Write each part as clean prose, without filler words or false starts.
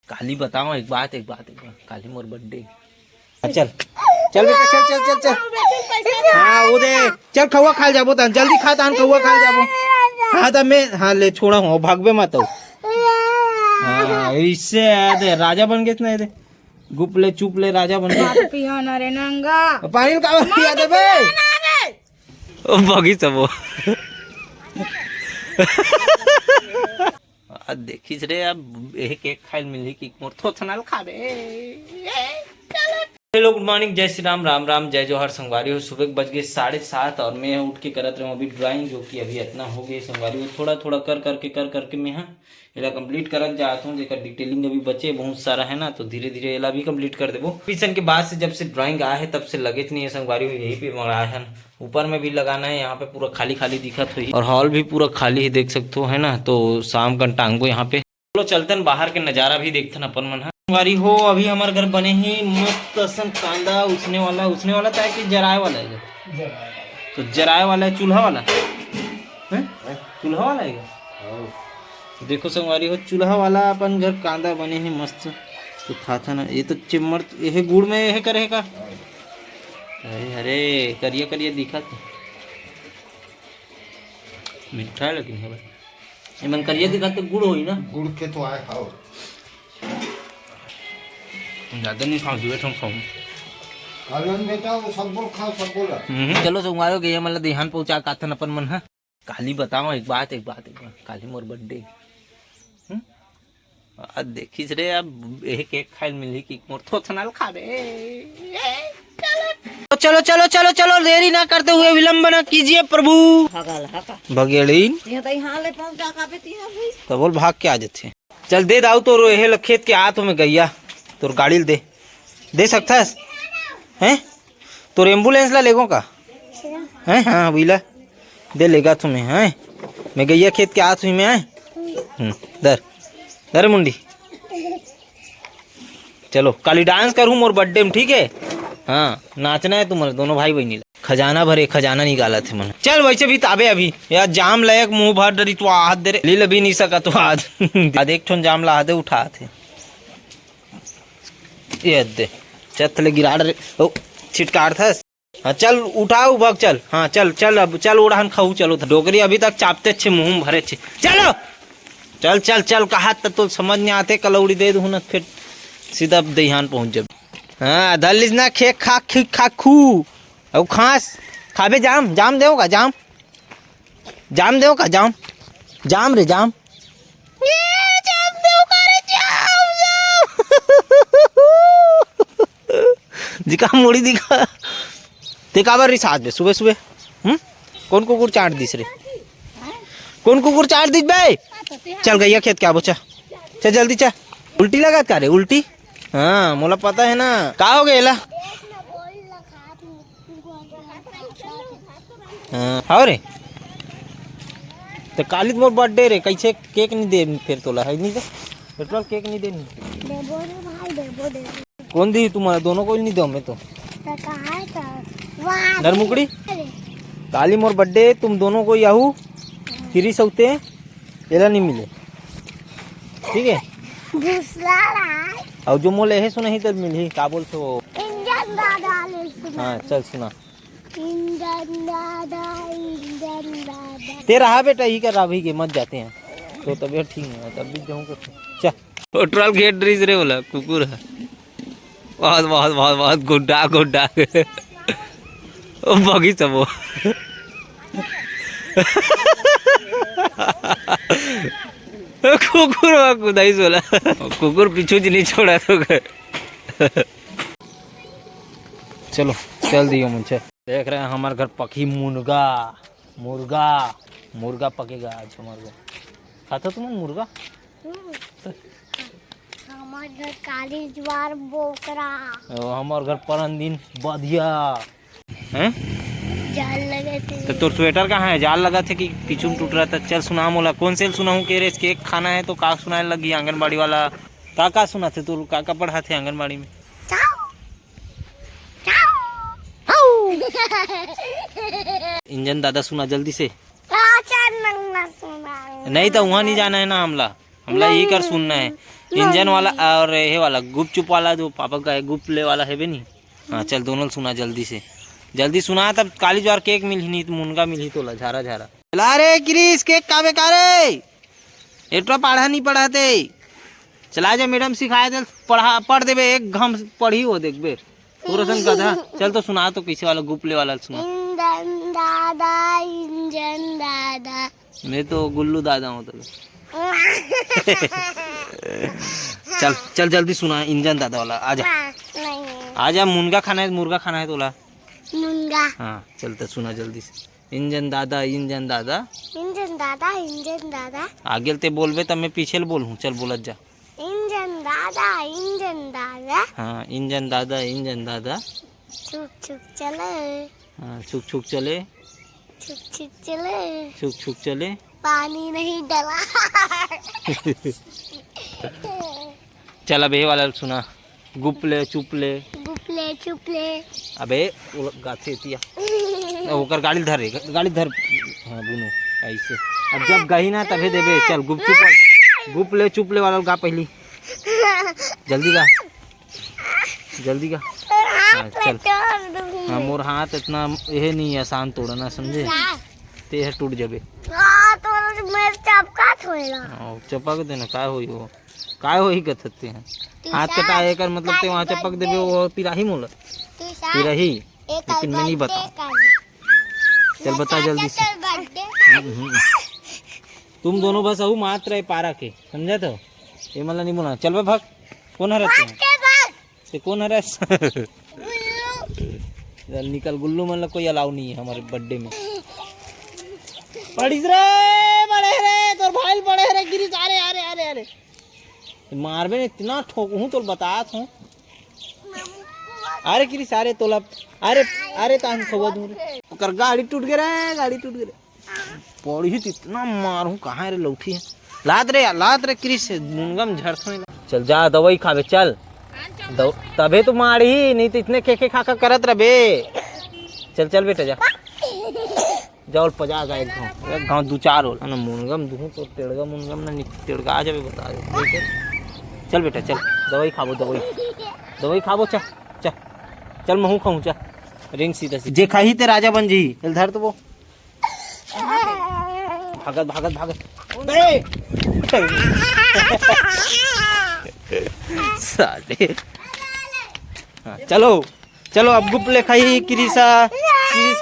काली बताओ एक बात काली मोर बर्थडे। चल चल बेटा चल चल चल चल। हाँ वो दे चल खवा खा जाबो तन जल्दी खा तान खवा खा जाबो। हाँ तो मैं हाँ ले छोड़ा हूँ भागबे मत हो। हाँ इससे दे राजा बन गए ना दे गुपले चुपले राजा बन गए। पिया ना रे नंगा पानी का पिया दे बे ओ बगी सब वो देखिस रे अब एक एक खाइल मिली कि मोर थोथनाल खाबे। हेलो गुड मॉर्निंग जय श्री राम राम राम जय जोहर संगवारी हो। सुबह बज गए 7:30 और मैं उठ के करत रहा हूँ अभी ड्राइंग जो कि अभी इतना हो गई संगवारी हो। थोड़ा थोड़ा कर करके मैं हाँ एला कंप्लीट करत जाता हूँ। जेकर डिटेलिंग अभी बचे बहुत सारा है ना तो धीरे धीरे एला भी कंप्लीट कर देबो। ट्यूशन के बाद से जब से ड्राइंग आया है तब से लगे नहीं है संगवारी हो। यही पे मंगाया है ऊपर में भी लगाना है। यहाँ पे पूरा खाली खाली दिखत हुई और हॉल भी पूरा खाली ही देख सकते हो है ना। तो शाम का टांगो यहाँ पे चलो चलतन बाहर के नजारा भी देखते अपन मन संगवारी हो। अभी हमारे घर बने ही मस्त असन कांदा उसने वाला था कि जराए वाला है। तो जराए वाला है चूल्हा वाला है चूल्हा वाला है। देखो संगवारी हो चूल्हा वाला अपन घर कांदा बने ही मस्त। तो था ना ये तो चिमर ये गुड़ में ये करे का। अरे अरे करिया करिया दिखा मिठा लेकिन है भाई मन करिया दिखा तो गुड़ होई ना। गुड़ के तो आए खाओ ज्यादा नहीं खाओ दुए ठों खाओ कालन बेटा वो सब बोल खाओ सब बोला। चलो संगवारी गया मतलब ध्यान पहुंचा काथन अपन मन है। काली बताओ एक बात काली मोर बर्थडे देखिस रे अब एक एक खाइल मिली कि मोर थोथनाल खाबे। चलो चलो चलो चलो देरी ना करते हुए विलंब न कीजिए प्रभु। भगेड़ीन तो बोल भाग के आ जाते चल दे दाऊ तो रोहे खेत के हाथ में गैया तोर गाड़ी दे सकता है तोर एम्बुलेंस ला लेगो का है। हाँ बिला दे लेगा तुम्हें है मैं गैया खेत के हाथ हुई में आए दर मुंडी। चलो काली डांस करूँ मोर बर्थडे में ठीक है। हाँ नाचना है तुम्हारे दोनों भाई बहनी खजाना भरे खजाना निकाला थे मन। चल वैसे भी ताबे अभी यार जाम लायक मुंह भर डरी तो हाथ दे रे लील भी नहीं सका तो हाथ एक ठोन जाम ला दे उठा थे ये दे चल गिरा रे ओ छिटकार था। हाँ चल उठाओ भग चल। हाँ चल चल अब चल उड़ान खाऊ चलो डोकरी अभी तक चापते अच्छे मुंह भरे अच्छे चलो चल चल चल कहा तो समझ नहीं आते कलौड़ी दे दूँ ना फिर सीधा दहियान पहुंच जब। हाँ दलिस ना खे खा खी खा खू अब खास खाबे जाम जाम देओ का जाम देओ का जाम रे जाम देओ का रे जाम दिखा मोड़ी दिखा ते काबर रिसाज बे सुबह सुबह कौन कुकुर चाट दिस रे कौन कुकुर चाट दिस बे। चल गैया खेत क्या बोचा चल जल्दी चल उल्टी लगा का रे उल्टी। हाँ मोला पता है ना का हो गया हाँ रे तो काली मोर बर्थडे रे कैसे केक नहीं दे फिर तोला है नहीं पेट्रोल केक नहीं देनी कौन दी तुम्हारा दोनों को नहीं दो मैं तो डर मुकड़ी काली मोर बर्थडे तुम दोनों को याहू फ्री सौते एला नहीं मिले ठीक है। और जो मोले है सुना ही तब मिली का बोलते हो इंजन दादा। हाँ चल सुना इंजन दादा तेरा हाँ बेटा ही कर अभी के मत जाते हैं तो तबीयत ठीक नहीं है तब भी जाऊँ चल पेट्रोल गेट ड्रीज रे बोला कुकुर है बहुत बहुत बहुत बहुत गुड्डा गुड्डा ओ बगी सब वो कुकुर कुदाई सोला कुकुर पीछू जी नहीं छोड़ा तो चलो चल दियो मुझे देख रहे हैं हमारे घर पकी मुर्गा पकेगा आज हमारे घर खाता तुम मुर्गा हमारे घर काली ज्वार बोकरा हमारे घर परन दिन बधिया हैं जाल लगे थे। तो तोर स्वेटर कहाँ है जाल लगा थे कि पीछू टूट रहा था। चल सुना मोला कौन से सुनाऊँ के रेस केक खाना है तो का सुनाने लगी आंगनबाड़ी वाला का सुना थे तू का पढ़ा थे आंगनबाड़ी में इंजन दादा सुना जल्दी से सुना नहीं तो वहाँ नहीं जाना है ना हमला हमला यही कर सुनना है। इंजन वाला और ये वाला गुपचुप वाला जो पापा का है गुपले वाला है बे नहीं। हाँ चल दोनों सुना जल्दी से, जल्दी सुना। तब काली ज्वार केक मिल ही नहीं तो मुनगा मिल ही तो झारा झारा चला रे क्रिस केक का बेकार है एटवा पढ़ा नहीं पढ़ाते चला जा मैडम सिखाए दे पढ़ देबे एक घम पढ़ी हो देख बे पूरा सन गधा। चल तो सुना तो कैसे वाला गुपले वाला सुना। इंजन दादा इंजन दादा। मैं तो गुल्लू दादा हूँ तो चल चल जल्दी सुना इंजन दादा वाला आजा नहीं आजा। मुनगा खाना है मुर्गा खाना है तोला। मुनगा। हाँ चल तो सुना जल्दी से। इंजन दादा इंजन दादा इंजन दादा इंजन दादा। आगे ते बोलबे तब मैं पीछे बोलूँ। चल बोलत जा। इंजन दादा इंजन दादा। हाँ इंजन दादा इंजन दादा। छुक छुक चले। हाँ छुक छुक चले छुक छुक चले। छुक छुक चले। पानी नहीं डला। चल अब ये वाला सुना गुपले चुपले। गुपले चुपले। अबे वो गाथे तिया ओकर गाड़ी धर गाड़ी धर। हाँ बुनो ऐसे अब जब गही ना तभी देबे। चल गुपले चुपले वाला गा पहली जल्दी गा जल्दी गा। हाँ, चल हाँ मोर हाथ इतना यह नहीं आसान तोड़ना समझे ते है टूट जाबे। तो मैं चपका थोड़ा चपक देना काय होई हो काय होई कथते हैं हाथ कटा कर मतलब ते वहाँ चपक देबे वो पिराही मोला पिराही लेकिन मैं नहीं बता। चल बता जल्दी से। तुम दोनों बस आहू मात्र है पारा के समझा तो ये मतलब नहीं बोला। चल बे भाग कौन है रहते कौन है चल निकल गुल्लू मतलब कोई अलाउ नहीं है हमारे बर्थडे में। पढ़िस रे बड़े रे तोर भाई बड़े रे गिरी अरे अरे अरे अरे मारबे ने इतना ठोकूं तो बता हूँ। अरे गिरी सारे तोला अरे अरे तान खबर दूर कर गाड़ी टूट गया रे गाड़ी टूट गया पौड़ी ही इतना मारूं कहाँ रे लौठी है लात रे क्रिस मुंगम झड़सने। चल जा दवाई खावे चल तबे तो मारी नहीं तो इतने खेखे खाका करत रबे। चल चल बेटा जा जाओ पजा गा एक गाँव दो चार हो ना मुनगम दूँ तो टेड़गा मुनगम ना टेड़गा आ जाबे बता दे। चल बेटा चल दवाई खाबो दवाई खाबो चल चल चल महू खाऊं चल रिंग सीधा जे खाही ते राजा बन जी। चल धर तो वो भागत भागत भागत साले। हाँ, चलो चलो अब गुपले खाई क्रिस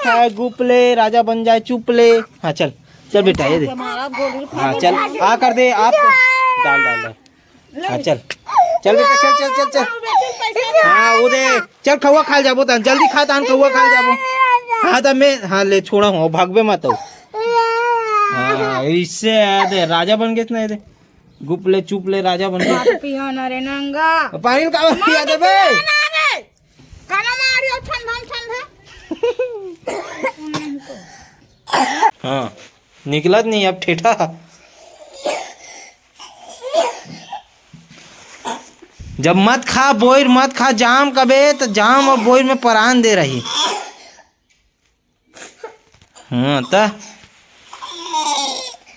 खाए गुपले राजा बन जाए चुपले। हाँ चल चल बेटा ये दे। हाँ चल आ कर दे आप डाल डाल डाल। हाँ चल चल बेटा चल चल चल चल। हाँ वो दे चल खवा खा जाबो तान जल्दी खा तान खवा खा जाबो। हाँ तब मैं हाँ ले छोड़ा हूँ भागबे मत हो। हाँ इससे दे राजा बन गए ना दे गुपले चुपले राजा बन गए। पियो ना रे नंगा पानी का पिया दे बे काना मारियो ठंडा ठंडा। हाँ निकलत नहीं अब ठेठा। जब मत खा बोर मत खा जाम कबे तो जाम और बोर में परान दे रही। हाँ ता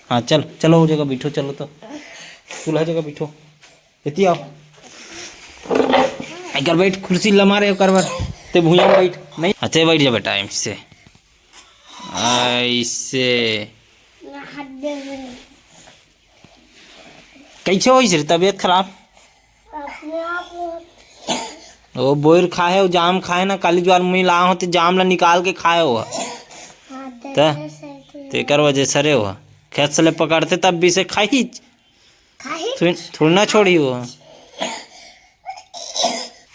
हाँ चल चलो वो जगह बैठो चलो तो चूल्हा जगह बैठो इतनी आओ कर बैठ कुर्सी लमा रहे हो करवर ते भूया में बैठ नहीं अच्छे बैठ जा बेटा इससे इससे कैसे हो इस तबीयत खराब वो बोर खाए हो जाम खाए ना काली ज्वार मुँह ला हो तो जाम ला निकाल के खाए हो तेकर वजह सरे हो खेत से ले पकड़ते तब भी से खाई थोड़ी ना छोड़ी हो।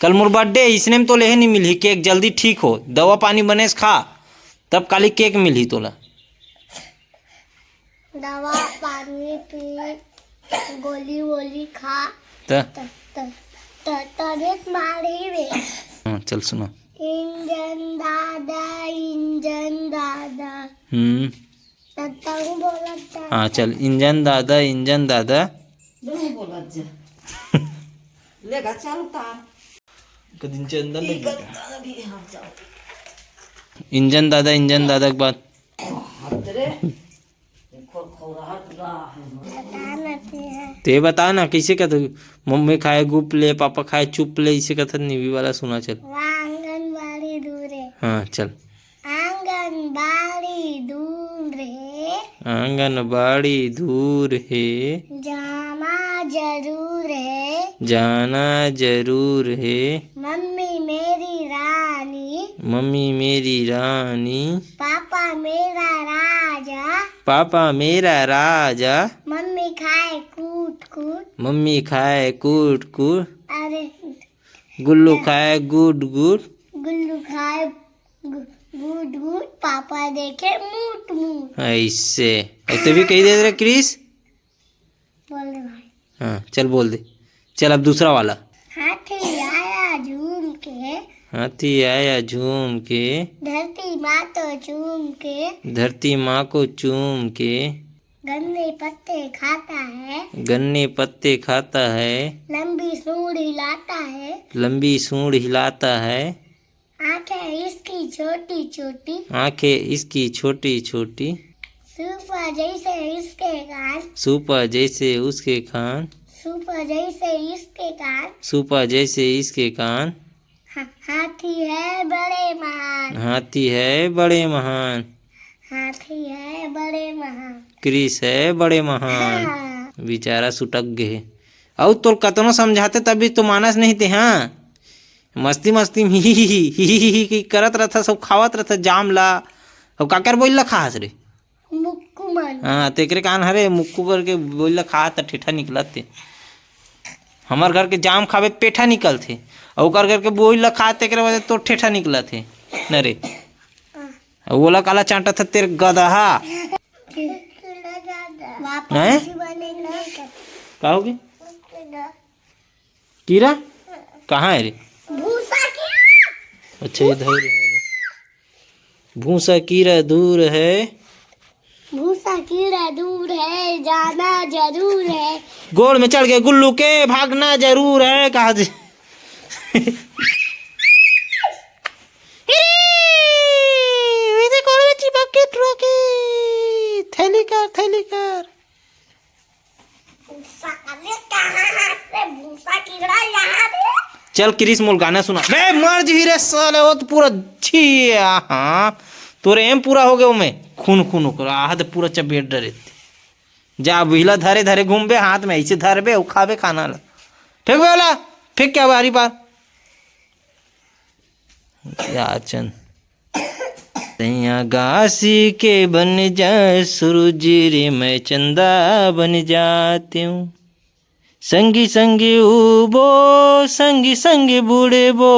कल मोर बर्थडे इसने में तो ले नहीं मिली केक जल्दी ठीक हो दवा पानी बने खा तब काली केक मिली तोला। दवा पानी पी गोली वोली खा तबियत मारी रे। हाँ चल सुनो इंजन दादा बोला। हाँ चल इंजन दादा लेगा चल उतार कदिन के अंदर लग इंजन दादा के बाद रे खोर खोराहट गा है बताना आती है। तो ये बता ना कैसे कहते, मम्मी खाए गुप ले, पापा खाए चुप ले, इसे कहते नीवी वाला सुना चल। वहाँ आंगनबाड़ी दूर है। हाँ चल। आंगनबाड़ी दूर है, आंगनबाड़ी दूर है, जाना जरूर है, जाना जरूर है, मम्मी मेरी रानी, मम्मी मेरी रानी, पापा मेरा राजा, पापा मेरा राजा, मम्मी खाए कूट कूट, मम्मी खाए कूट कूट, अरे गुल्लू खाए गुड गुड, गुल्लू खाए गुड गुड, पापा देखे मूट मूट। ऐसे और तभी कही दे रहे क्रिस। बोल दे भाई। हाँ चल बोल दे। चल अब दूसरा वाला। हाथी आया झूम के, हाथी आया झूम के, धरती माँ तो चूम के, धरती माँ को चूम के, गन्ने पत्ते खाता है, गन्ने पत्ते खाता है, लंबी सूंड हिलाता है, लंबी सूंड हिलाता है, आंखें इसकी छोटी छोटी, आंखें इसकी छोटी छोटी, सूपा जैसे इसके कान, सूपा जैसे उसके कान, सूपा जैसे इसके कान, सूपा जैसे इसके कान, हाथी है बड़े महान, हाथी है बड़े महान, हाथी है बड़े महान, क्रिस है बड़े महान। हाँ। बेचारा सुटक गए। और तो कतनो समझाते तभी तो मानस नहीं थे। हाँ मस्ती मस्ती में ही करत रहता, सब खावत रहता जाम ला। और काकर बोल खास रे मुक्कू मन। हाँ तेकरे कान हरे मुक्कू करके बोल खा त ठेठा निकलत थे। हमार घर के जाम खावे पेठा निकलते और कर करके बोल खा तेकरे वजह तो ठेठा निकला थे न रे। बोला काला चांटा था तेरे गदहा। वापस बनेगा। क्या होगी कीड़ा कहाँ है रे? भूसा कीड़ा। अच्छा इधर भूसा कीड़ा दूर है, भूसा कीड़ा दूर है, जाना जरूर है, गोड़ में चढ़ गए गुल्लू के, भागना जरूर है। कहा जी गोड़ में चिपक के ट्रोके, थैली कर थैली कर। भूसा कीड़ा यहाँ पे। चल क्रिस मोल गाना सुना। बे मर जी रे साले वो तो पूरा छी। हाँ तोरे एम पूरा हो गया मैं खून खून होकर आहत पूरा चपेट डरे। जा बिहला धरे धरे घूमबे हाथ में ऐसे धरबे और खाबे खाना ला फेंक वाला फेंक क्या बारी बार चंद तैया गासी के बन जाए सूरज रे मैं चंदा बन जाती हूँ। संगी संगी उबो संगी संगी बूढ़े बो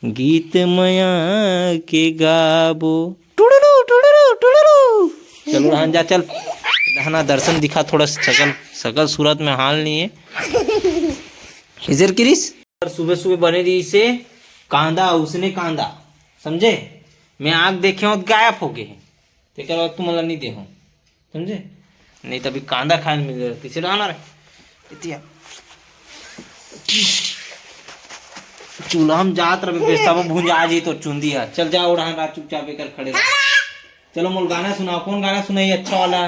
गीत मया के गाबो टुडुरु टुडुरु टुडुरु। चलो रहन जा चल रहना दर्शन दिखा थोड़ा सकल सकल सूरत में हाल नहीं है इधर क्रिस। सुबह सुबह बने रही से कांदा उसने कांदा समझे मैं आँख देखे हो गायब हो गए तेकर बाद तुम नहीं दे हो समझे नहीं तभी कांदा खाने मिल रहा किसी रहना रे चूल्हा हम जात रहे सब भूंजा जी तो चुंदी है। चल जाओ उड़ान रात चुपचाप कर खड़े रह। चलो मोल गाना सुनाओ कौन गाना सुनाई अच्छा वाला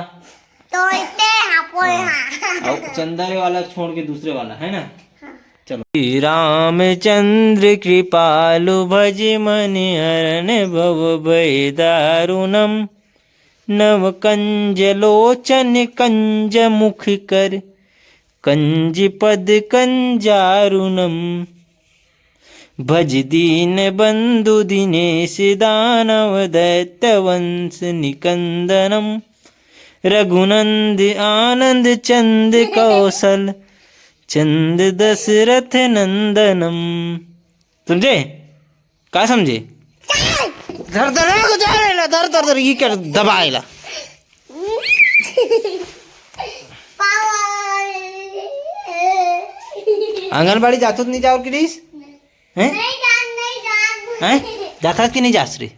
तो इतने और चंदरे वाला छोड़ के दूसरे वाला है ना। चलो रामचंद्र कृपालु भज मन हरण भव भय दारुणम नव कंज लोचन कंज मुख कर कंज पद कंजारुणम भज दीन बंधु दिनेश दानव दैत्य वंश निकंदनम रघुनंद आनंद चंद कौशल चंद दशरथ नंदनम। समझे क्या समझे धर धर धर धर धर ये कर दबाएला आंगनबाड़ी जातो तो नहीं जाओ क्रिस हैं हैं जाता कि नहीं जास रे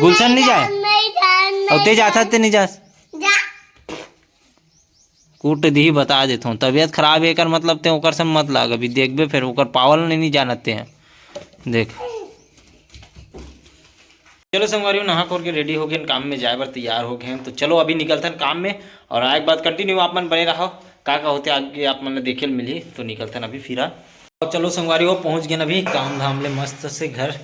गुलशन नहीं जाए और ते जाता ते नहीं जास कूट दी बता देता हूँ तबीयत खराब है कर मतलब ते ओकर से मत लाग अभी देखबे फिर ओकर पावल नहीं जानते हैं देख चलो संगवारी नहा खोर के रेडी हो गए, काम में जाए बर तैयार हो गए। तो चलो अभी निकलते हैं काम में, और आगे बात कंटिन्यू आप मन बने रहो, का होते आगे आप मन देखे मिली। तो निकलते हैं अभी फिर। और चलो संगवारी हो पहुँच गए अभी काम धाम ले मस्त से घर।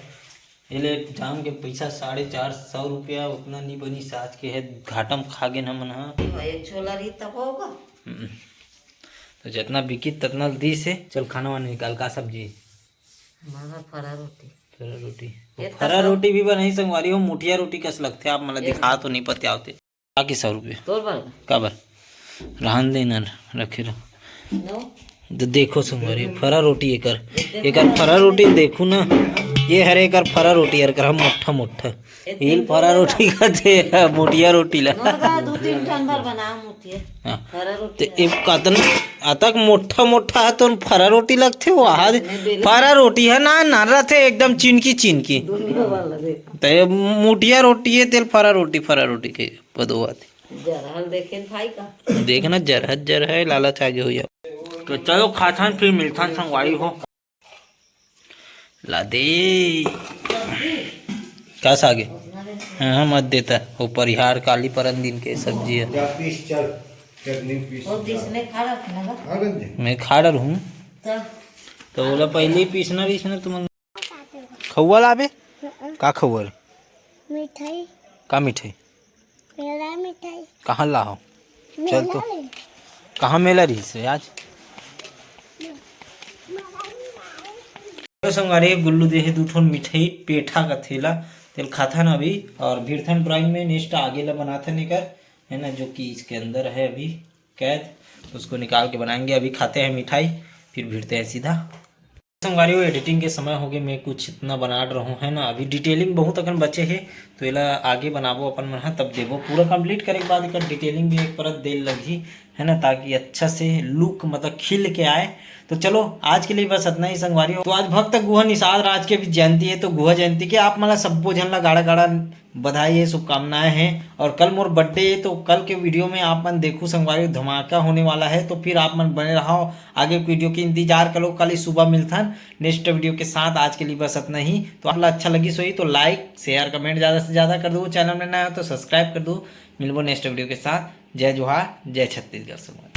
ये ले जाम के पैसा 450 रुपया उतना नहीं बनी, साथ के है घाटम खा गए हम छोला रही तब होगा। तो जितना बिकी ततना दी से। चल खाना वाना निकाल, का सब्जी फरा रोटी। फरा रोटी, फरा रोटी भी बनाई संगवारी हो। मुठिया रोटी कस लगते आप मतलब दिखा तो नहीं पते आवते। बाकी 100 रुपये तोर बार का बर रहन देना रखे रहो। तो देखो संगवारी फरा रोटी एकर फरा रोटी देखू ना, ये हरे एकर फरा रोटी यार कर मोटा मोटा हिल फरा रोटी का थे मोटिया रोटी ला 2-3 ठन भर बना मुठिया फरा रोटी। तो एक कतन अतक मोटा मोटा है तो फरा रोटी लगते हो। आज फरा रोटी है ना ना रहते एकदम चिनकी तो मोटिया रोटी है तेल फरा रोटी के पदो आती जरा देखे भाई का देखना जरा है लालच आगे हो जाओ। तो चलो खाथान फिर मिलथान संगवारी हो। ला दे कस आगे हाँ मत देता वो परिहार काली परन दिन के सब्जी है। मैं खा रहा हूँ तो बोला पहले ही पीसना तुम खौआ लाबे का खौआ मिठाई का मिठाई मेरा मिठाई कहाँ ला हो। चल तो कहाँ मेला रही से आज संगारे गुल्लू दे 2 ठोन मिठाई पेठा का थैला तेल खाथन अभी। और भीड़थन ड्राइंग में नेक्स्ट आगे ला बनाते निकर है ना, जो कि इसके अंदर है अभी कैद, तो उसको निकाल के बनाएंगे। अभी खाते हैं मिठाई फिर भिड़ते हैं सीधा। संगवारी हो एडिटिंग के समय हो गए, मैं कुछ इतना बना रहा हूँ है ना। अभी डिटेलिंग बहुत अखन बचे है तो एला आगे बनाबो अपन मन तब देवो पूरा कंप्लीट करे के बाद एक डिटेलिंग भी एक परत दे लगी है ना, ताकि अच्छा से लुक मतलब खिल के आए। तो चलो आज के लिए बस इतना ही संगवारी हो। तो आज भक्त गुहा निषाद राज के भी जयंती है, तो गुहा जयंती के आप मतलब सबको झन ला गाड़ा बधाई है, शुभकामनाएं हैं। और कल मोर बर्थडे है तो कल के वीडियो में आप मन देखो संगवारी धमाका होने वाला है। तो फिर आप मन बने रहो, आगे वीडियो की इंतजार करो। कल ही सुबह मिलता नेक्स्ट वीडियो के साथ। आज के लिए बस इतना ही। तो आप अच्छा लगी सोई तो लाइक शेयर कमेंट ज़्यादा से ज़्यादा कर दो, चैनल में नया हो तो सब्सक्राइब कर दो। मिलबो नेक्स्ट वीडियो के साथ। जय जोहार, जय छत्तीसगढ़।